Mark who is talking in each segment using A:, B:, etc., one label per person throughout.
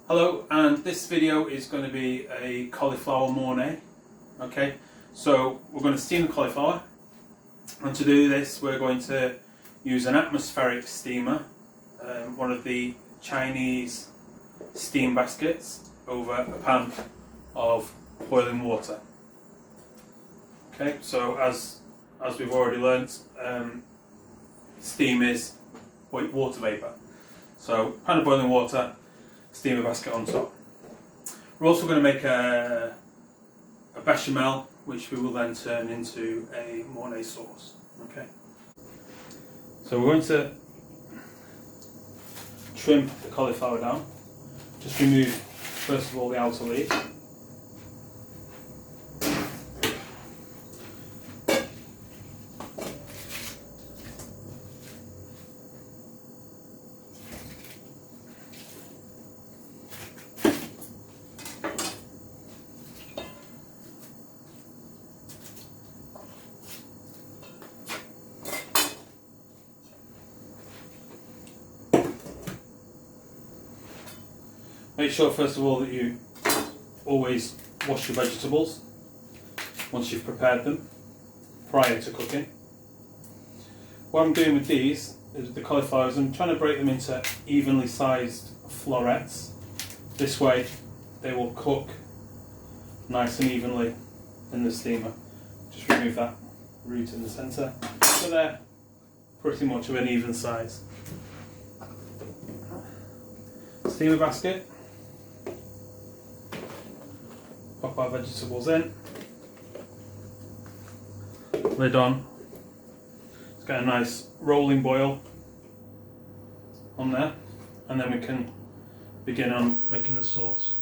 A: Hello, and this video is going to be a cauliflower mornay. Okay, so we're going to steam the cauliflower, and to do this we're going to use an atmospheric steamer, one of the Chinese steam baskets, over a pan of boiling water. Okay, so as we've already learnt, steam is water vapour. So pan of boiling water, steamer basket on top. We're also going to make a bechamel, which we will then turn into a mornay sauce. Okay. So we're going to trim the cauliflower down. Just remove first of all the outer leaves. Make sure first of all that you always wash your vegetables once you've prepared them prior to cooking. What I'm doing with these is the cauliflowers, I'm trying to break them into evenly sized florets. This way they will cook nice and evenly in the steamer. Just remove that root in the centre, so they're pretty much of an even size. Steamer basket. Pop our vegetables in, lid on, let's get a nice rolling boil on there, and then we can begin on making the sauce.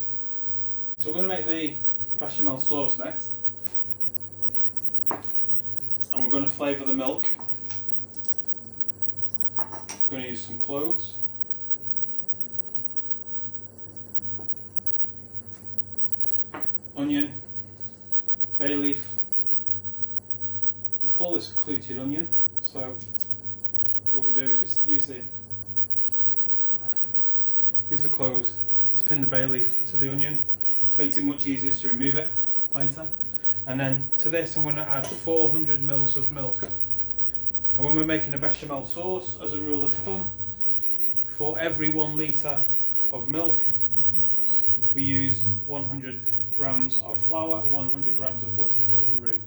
A: So we're going to make the bechamel sauce next, and we're going to flavour the milk. We're going to use some cloves, onion, bay leaf. We call this cluted onion, so what we do is we use the cloves to pin the bay leaf to the onion. Makes it much easier to remove it later. And then to this I'm going to add 400 ml of milk. And when we're making a bechamel sauce, as a rule of thumb, for every 1 litre of milk we use 100 grams of flour, 100 grams of butter for the roux.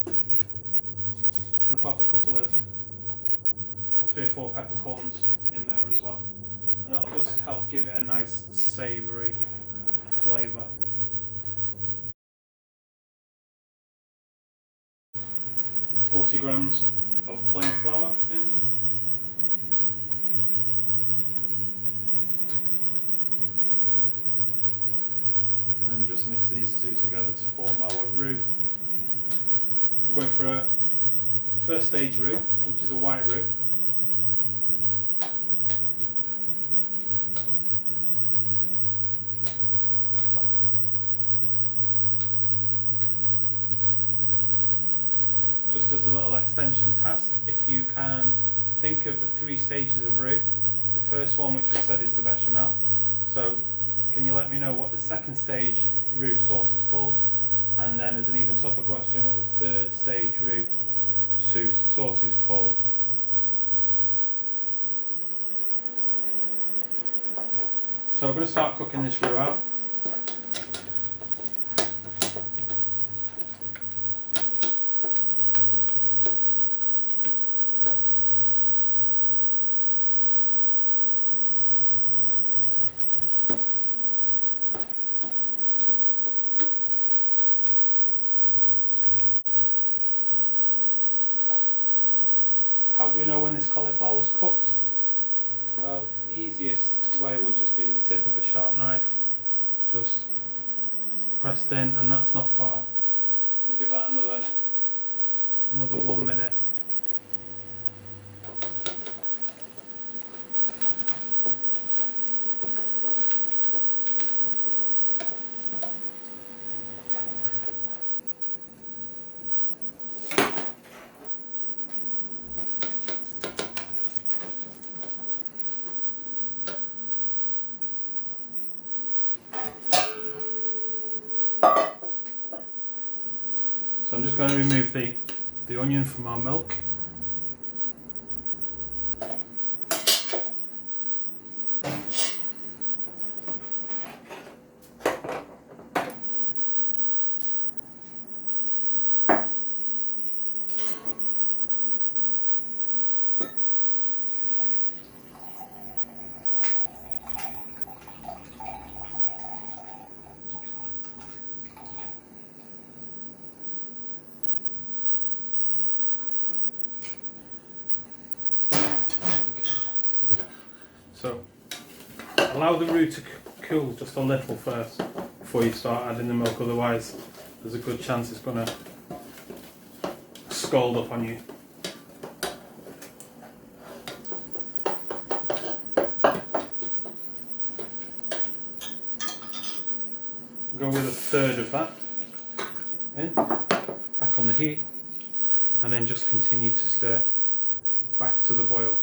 A: I'm going to pop a couple of 3 or 4 peppercorns in there as well, and that'll just help give it a nice savoury flavour. $40 grams of plain flour in. And just mix these two together to form our roux. We're going for a first stage roux, which is a white roux. Just as a little extension task, if you can think of the 3 stages of roux, the first one, which we said is the bechamel. So can you let me know what the second stage roux sauce is called? And then as an even tougher question, what the 3rd stage roux sauce is called? So we're going to start cooking this roux out. How do we know when this cauliflower is cooked? Well, the easiest way would just be the tip of a sharp knife, just pressed in, and that's not far. We'll give that another 1 minute. So I'm just going to remove the onion from our milk. So allow the roux to cool just a little first before you start adding the milk, otherwise there's a good chance it's going to scald up on you. Go with a third of that in, back on the heat, and then just continue to stir back to the boil.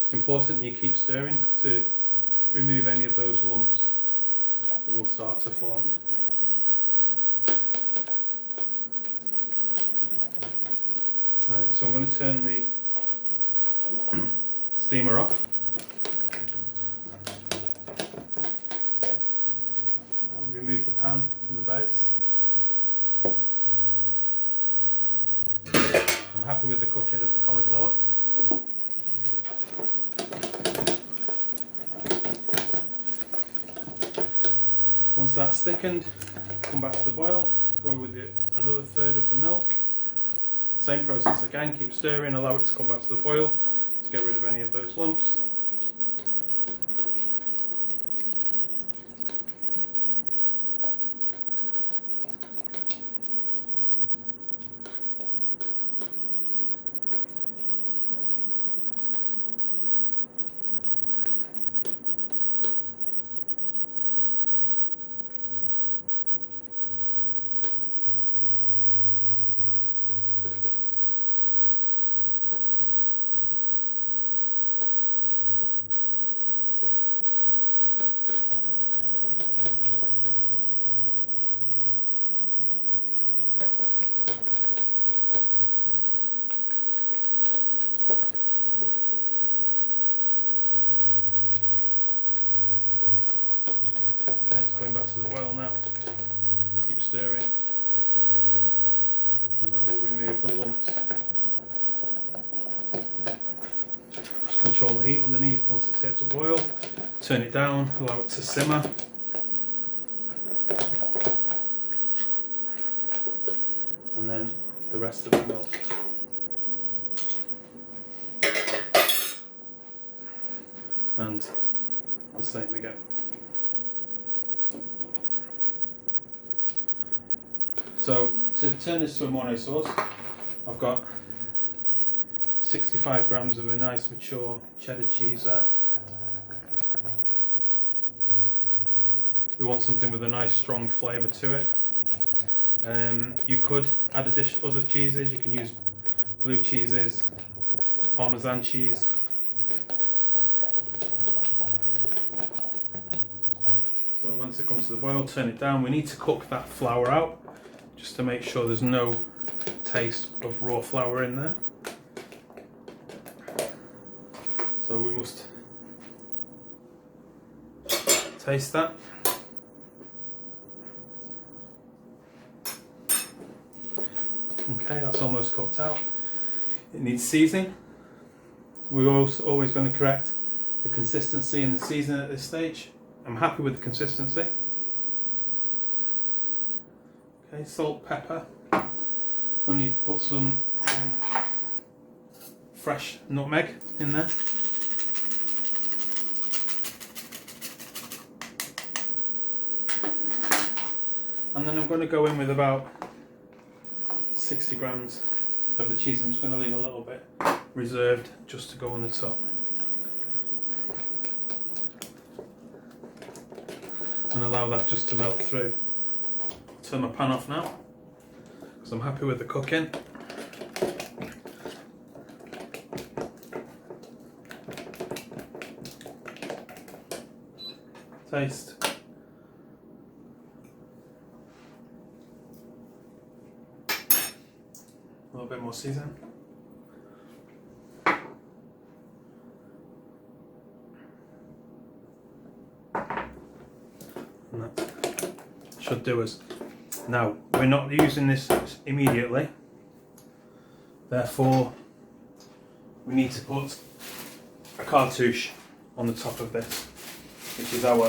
A: It's important you keep stirring to remove any of those lumps that will start to form. Right, so I'm going to turn the steamer off. Remove the pan from the base. I'm happy with the cooking of the cauliflower. Once that's thickened, come back to the boil, go with another third of the milk. Same process again, keep stirring, allow it to come back to the boil to get rid of any of those lumps. It's going back to the boil now. Keep stirring, and that will remove the lumps. Just control the heat underneath once it's hit to boil. Turn it down, allow it to simmer. And then the rest of the milk. And the same again. So to turn this to a mornay sauce, I've got 65 grams of a nice mature cheddar cheese there. We want something with a nice strong flavour to it. You could add other cheeses. You can use blue cheeses, Parmesan cheese. So once it comes to the boil, turn it down. We need to cook that flour out, just to make sure there's no taste of raw flour in there. So we must taste that. Okay, that's almost cooked out. It needs seasoning. We're also always going to correct the consistency and the seasoning at this stage. I'm happy with the consistency. Okay, salt, pepper. We're going to put some fresh nutmeg in there. And then I'm going to go in with about 60 grams of the cheese. I'm just going to leave a little bit reserved just to go on the top. And allow that just to melt through. Turn my pan off now, because I'm happy with the cooking. Taste. more season. And that should do us. Now, we're not using this immediately, therefore we need to put a cartouche on the top of this, which is our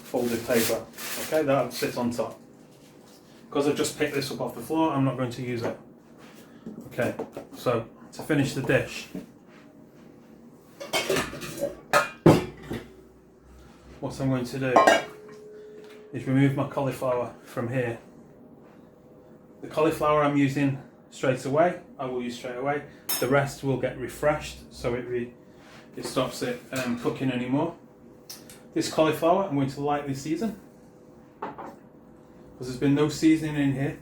A: folded paper. Okay, that'll sit on top. Because I've just picked this up off the floor, I'm not going to use it. Okay, so to finish the dish, what I'm going to do is remove my cauliflower from here. The cauliflower I'm using straight away, I will use straight away. The rest will get refreshed, so it stops it cooking anymore. This cauliflower I'm going to lightly season, because there's been no seasoning in here.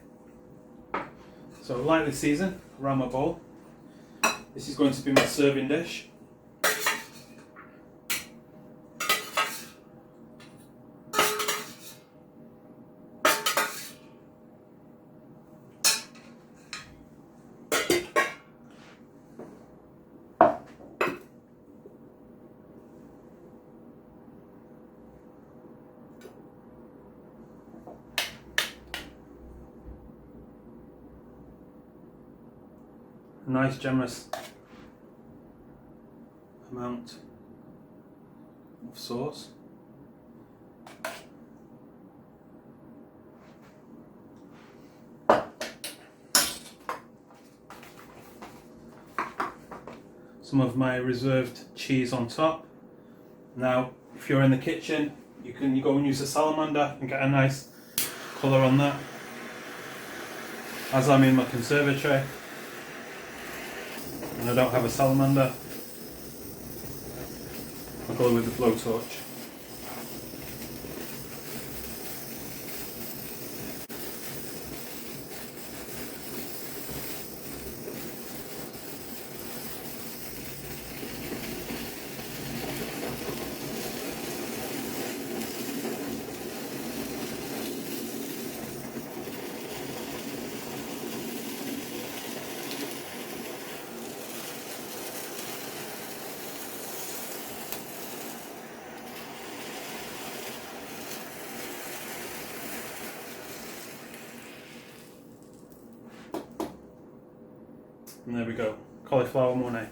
A: So lightly season around my bowl. This is going to be my serving dish. A nice generous amount of sauce. Some of my reserved cheese on top. Now, if you're in the kitchen, you go and use a salamander and get a nice colour on that. As I'm in my conservatory and I don't have a salamander, I'll go with the blowtorch. And there we go, cauliflower mornay.